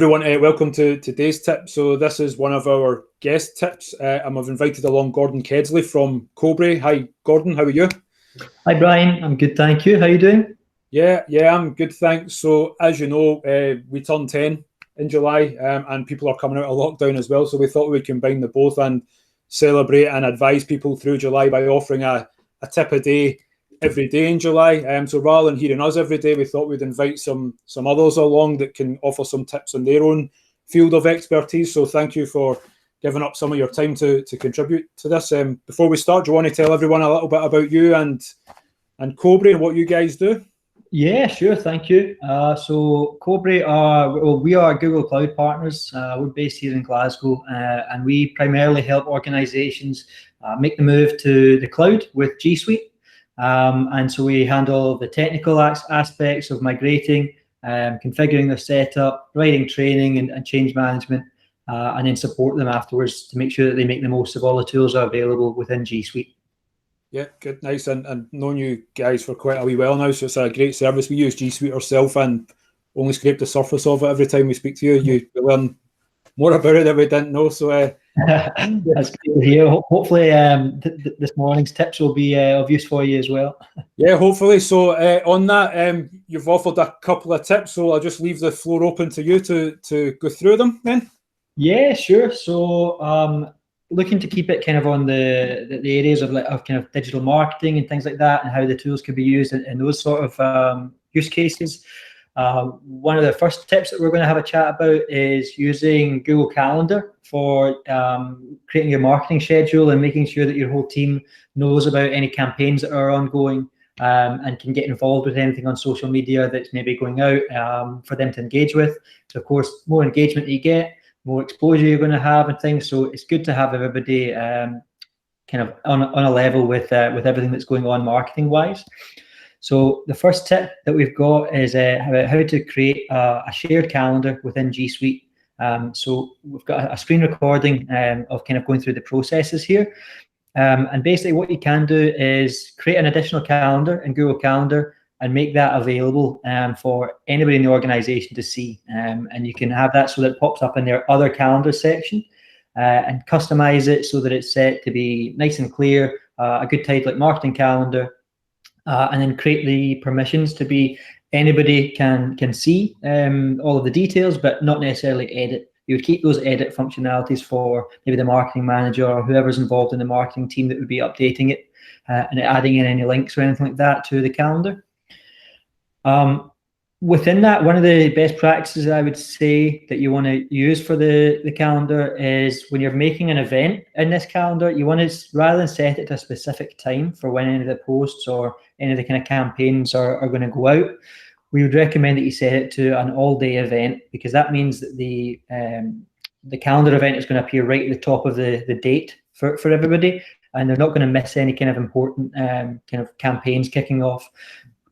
Everyone, welcome to today's tip. So this is one of our guest tips, and I've invited along Gordon Kedslie from Cobry. Hi, Gordon. How are you? Hi, Brian. I'm good, thank you. How are you doing? Yeah, I'm good, thanks. So as you know, we turned 10 in July, and people are coming out of lockdown as well. So we thought we'd combine the both and celebrate and advise people through July by offering a tip a day every day in July. So rather than hearing us every day, we thought we'd invite some others along that can offer some tips on their own field of expertise. So thank you for giving up some of your time to contribute to this. Before we start, do you want to tell everyone a little bit about you and Cobry and what you guys do? Yeah, sure. Thank you. So Cobry we are Google Cloud partners. We're based here in Glasgow, and we primarily help organizations make the move to the cloud with GSuite. And so we handle the technical aspects of migrating, configuring their setup, providing training and change management, and then support them afterwards to make sure that they make the most of all the tools that are available within GSuite. Yeah, good, nice, and known you guys for quite a wee while now, so it's a great service. We use GSuite ourselves and only scrape the surface of it every time we speak to you. You learn more about it that we didn't know. So that's good to hear. Hopefully, this morning's tips will be of use for you as well. Yeah, hopefully. So on that, you've offered a couple of tips, so I'll just leave the floor open to you to go through them then. Yeah, sure. So looking to keep it kind of on the areas of kind of digital marketing and things like that, and how the tools could be used in those sort of use cases. One of the first tips that we're going to have a chat about is using Google Calendar for creating your marketing schedule and making sure that your whole team knows about any campaigns that are ongoing, and can get involved with anything on social media that's maybe going out for them to engage with. So of course, more engagement you get, more exposure you're going to have and things. So it's good to have everybody kind of on a level with everything that's going on marketing wise. So the first tip that we've got is about how to create a shared calendar within GSuite. So we've got a screen recording of kind of going through the processes here. And basically what you can do is create an additional calendar in Google Calendar and make that available for anybody in the organization to see. And you can have that so that it pops up in their other calendar section, and customize it so that it's set to be nice and clear, a good title like marketing calendar, and then create the permissions to be anybody can see all of the details, but not necessarily edit. You would keep those edit functionalities for maybe the marketing manager or whoever's involved in the marketing team that would be updating it, and adding in any links or anything like that to the calendar. Within that, one of the best practices I would say that you want to use for the calendar is when you're making an event in this calendar, you want to, rather than set it to a specific time for when any of the posts or any of the kind of campaigns are going to go out, we would recommend that you set it to an all-day event, because that means that the calendar event is going to appear right at the top of the date for everybody, and they're not going to miss any kind of important kind of campaigns kicking off.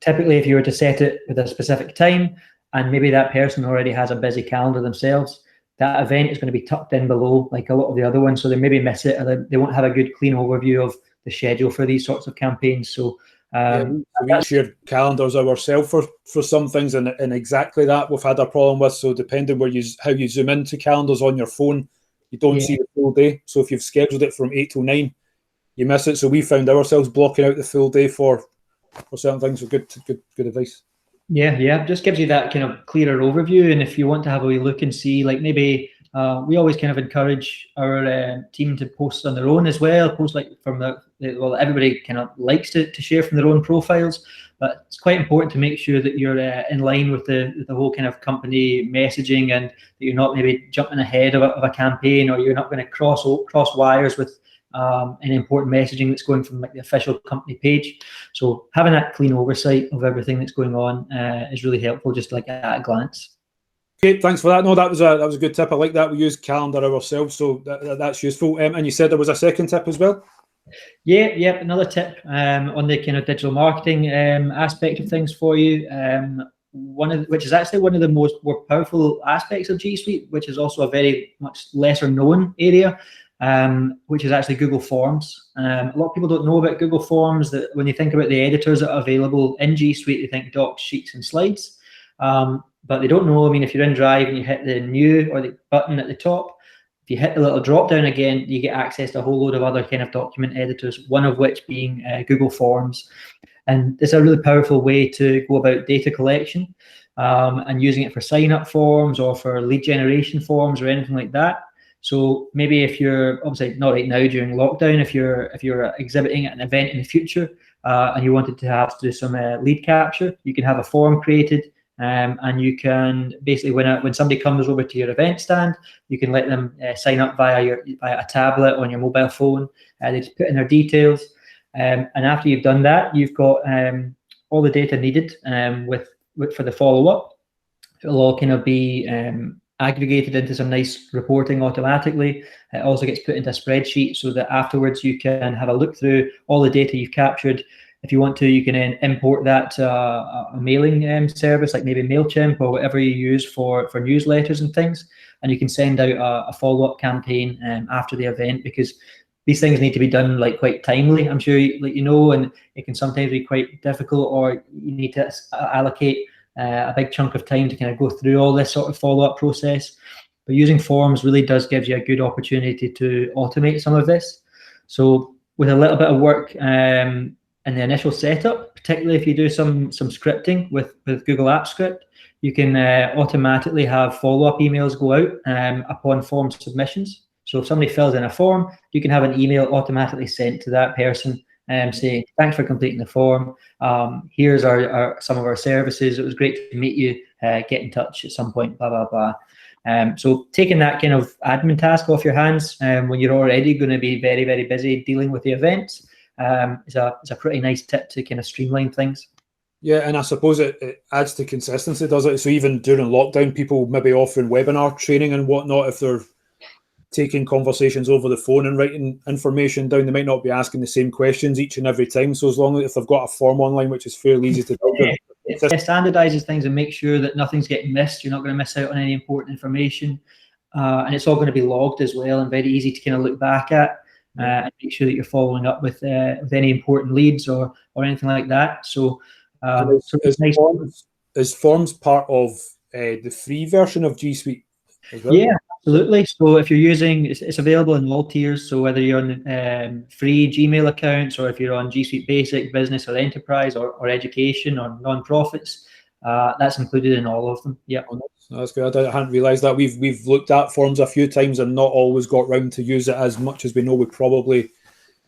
Typically, if you were to set it with a specific time, and maybe that person already has a busy calendar themselves, that event is going to be tucked in below, like a lot of the other ones, so they maybe miss it, or they won't have a good clean overview of the schedule for these sorts of campaigns. So we share calendars ourselves for some things, and exactly that we've had a problem with. So depending how you zoom into calendars on your phone, you don't see the full day. So if you've scheduled it from 8 till 9, you miss it. So we found ourselves blocking out the full day for certain things. So good advice. Yeah, just gives you that kind of clearer overview. And if you want to have a wee look and see, like maybe we always kind of encourage our team to post on their own as well. Post like from well, everybody kind of likes to share from their own profiles, but it's quite important to make sure that you're in line with the whole kind of company messaging, and that you're not maybe jumping ahead of a campaign, or you're not going to cross wires with any important messaging that's going from like the official company page. So having that clean oversight of everything that's going on is really helpful, just like at a glance. Okay, thanks for that. No, that was a good tip. I like that. We use calendar ourselves, so that's useful. And you said there was a second tip as well? Yeah, another tip on the kind of digital marketing aspect of things for you. Which is actually one of the more powerful aspects of GSuite, which is also a very much lesser known area, which is actually Google Forms. A lot of people don't know about Google Forms. That when you think about the editors that are available in GSuite, you think docs, sheets, and slides. but they don't know. I mean, if you're in Drive and you hit the new or the button at the top, if you hit the little drop down again, you get access to a whole load of other kind of document editors, one of which being Google Forms. And it's a really powerful way to go about data collection and using it for sign-up forms or for lead generation forms or anything like that. So maybe if you're, obviously not right now during lockdown, if you're exhibiting at an event in the future and you wanted to have to do some lead capture, you can have a form created. And you can basically, when somebody comes over to your event stand, you can let them sign up via a tablet on your mobile phone. They just put in their details, and after you've done that, you've got all the data needed for the follow-up. It'll all kind of be aggregated into some nice reporting automatically. It also gets put into a spreadsheet so that afterwards you can have a look through all the data you've captured. If you want to, you can then import that to a mailing service, like maybe MailChimp or whatever you use for newsletters and things. And you can send out a follow-up campaign after the event, because these things need to be done like quite timely. I'm sure you know, and it can sometimes be quite difficult, or you need to allocate a big chunk of time to kind of go through all this sort of follow-up process. But using forms really does give you a good opportunity to automate some of this. So with a little bit of work in the initial setup, particularly if you do some scripting with Google Apps Script, you can automatically have follow-up emails go out upon form submissions. So if somebody fills in a form, you can have an email automatically sent to that person saying, thanks for completing the form. Here's some of our services. It was great to meet you. Get in touch at some point, blah, blah, blah. So taking that kind of admin task off your hands when you're already going to be very, very busy dealing with the events is a pretty nice tip to kind of streamline things. Yeah, and I suppose it adds to consistency, does it? So even during lockdown, people maybe offering webinar training and whatnot, if they're taking conversations over the phone and writing information down, they might not be asking the same questions each and every time. So as long as if they've got a form online, which is fairly easy to do, it standardizes things and makes sure that nothing's getting missed. You're not going to miss out on any important information, and it's all going to be logged as well and very easy to kind of look back at. And make sure that you're following up with any important leads or anything like that. So, is Forms part of the free version of GSuite as well? Yeah, absolutely. So if you're using, it's available in all tiers. So whether you're on free Gmail accounts, or if you're on GSuite Basic, Business or Enterprise, or Education or non-profits, that's included in all of them. Yeah. That's good. I hadn't realised that. We've looked at Forms a few times and not always got round to use it as much as we know we probably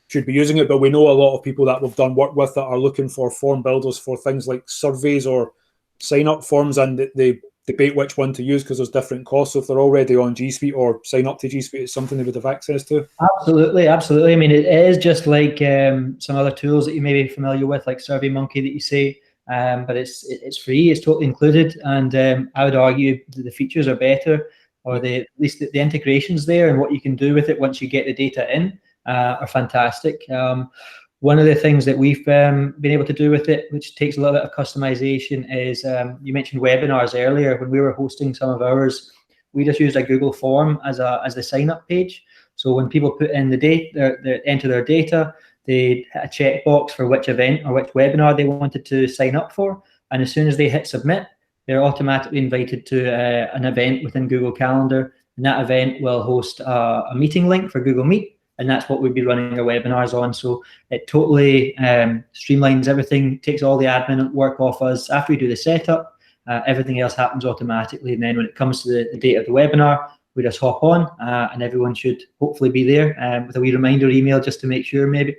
should be using it. But we know a lot of people that we've done work with that are looking for form builders for things like surveys or sign-up forms, and they debate which one to use because there's different costs. So if they're already on GSuite or sign up to GSuite, it's something they would have access to. Absolutely, absolutely. I mean, it is just like some other tools that you may be familiar with, like SurveyMonkey that you say. But it's free, it's totally included, and I would argue the features are better, or at least the integrations there and what you can do with it once you get the data in are fantastic. One of the things that we've been able to do with it, which takes a little bit of customization, is you mentioned webinars earlier. When we were hosting some of ours, we just used a Google form as the sign-up page. So when people put in the data, enter their data, they hit a checkbox for which event or which webinar they wanted to sign up for. And as soon as they hit submit, they're automatically invited to an event within Google Calendar. And that event will host a meeting link for Google Meet. And that's what we'd be running our webinars on. So it totally streamlines everything, takes all the admin work off us. After we do the setup, everything else happens automatically. And then when it comes to the date of the webinar, we just hop on and everyone should hopefully be there with a wee reminder email just to make sure maybe.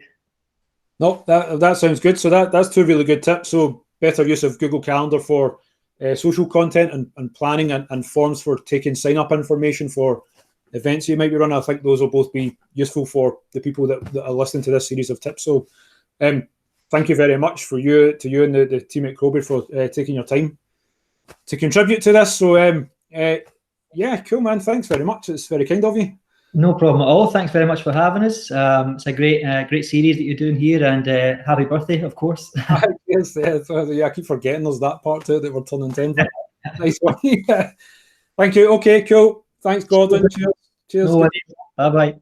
No, that sounds good. So that's two really good tips. So better use of Google Calendar for social content and planning, and forms for taking sign-up information for events you might be running. I think those will both be useful for the people that are listening to this series of tips. So thank you very much to you and the team at Cobry for taking your time to contribute to this. So yeah, cool, man. Thanks very much. It's very kind of you. No problem at all. Thanks very much for having us. It's a great series that you're doing here, and happy birthday, of course. Yes, yeah, I keep forgetting there's that part too, that we're turning 10. Nice one. Yeah. Thank you. Okay, cool. Thanks, Gordon. Cheers. No worries. Bye-bye.